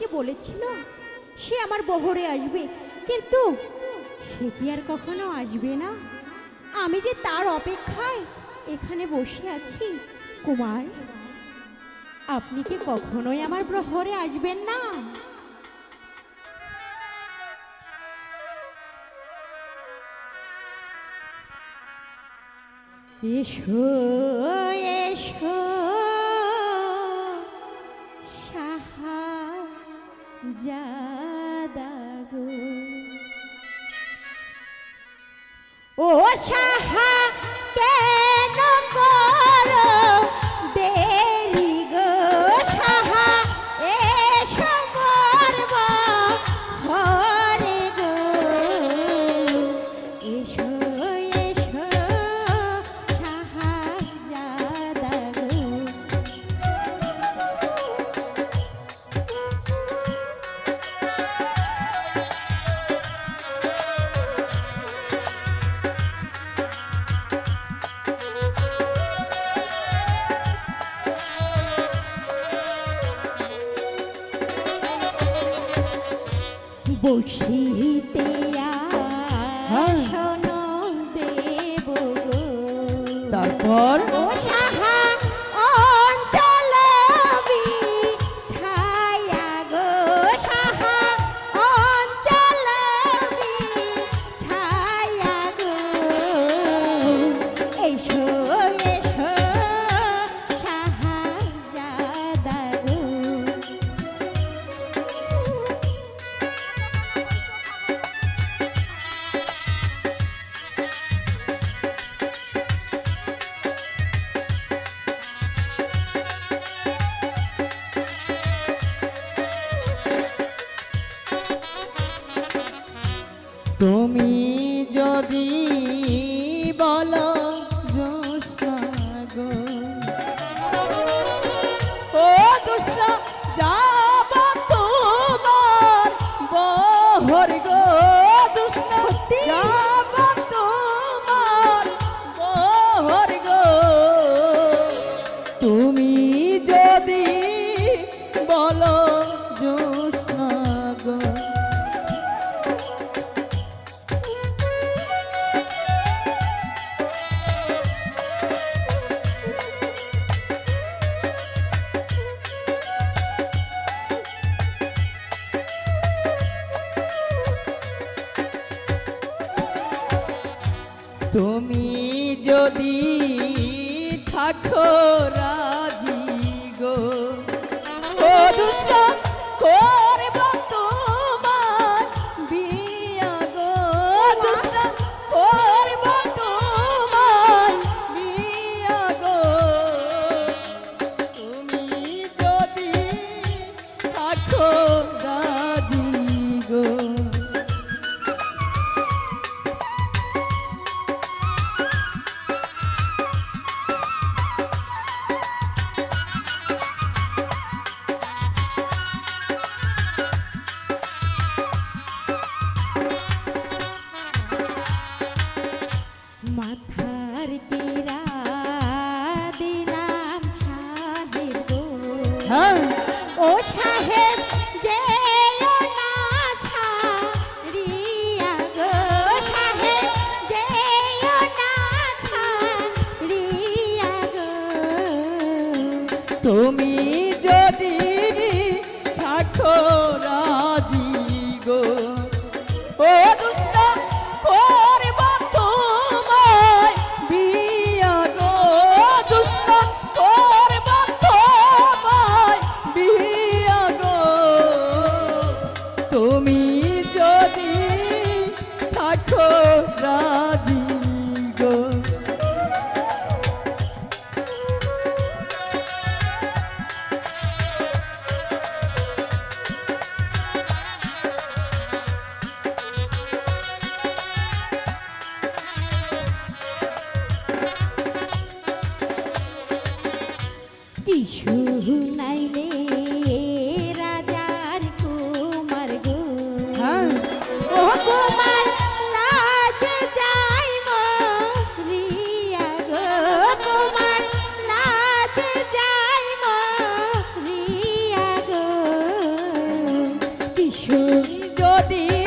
আমাকে বলেছিল সে আমার বহরে আসবে, কিন্তু সে কি আর কখনো আসবে না? আমি যে তার অপেক্ষায় এখানে বসে আছি। কুমার, আপনি কি কখনোই আমার প্রহরে আসবেন না? এসো এসো শাহজাদা গো, ও সাহা কেন করো দেরি গো, সাহা এসো মরব হরে গো, এসো এসো শাহজাদা গো। বসিতে আসন দেব গো, তারপর ও সাহা অঞ্চল বিছায়া গো, সাহা অঞ্চল বিছায়া গো, এসো এসো শাহজাদা গো। তুমি যদি বলো জোৎস্না গো, ও জোৎস্না যাব তোমার বহর গো, জোৎস্না যাব তোমার বহর গো, তুমি যদি বলো জোৎস্না গো। তুমি যদি থাকো রাজি গো, ও জোৎস্না করব তোমার বিয়া গো, জোৎস্না করব তোমার বিয়া গো, তুমি যদি থাকো রাজি গো। মাথার কেরা দিলাম সাহেব গো, হ্যাঁ ও সাহেব যেও না ছাড়িয়া গো, সাহেব যেও না ছাড়িয়া গো, তুমি যদি থাকো রাজি গো, ও জোৎস্না করব তোমায় বিয়া গো, জোৎস্না করব তোমায় বিয়া গো, তুমি যদি থাকো রাজি গো। তুমি যদি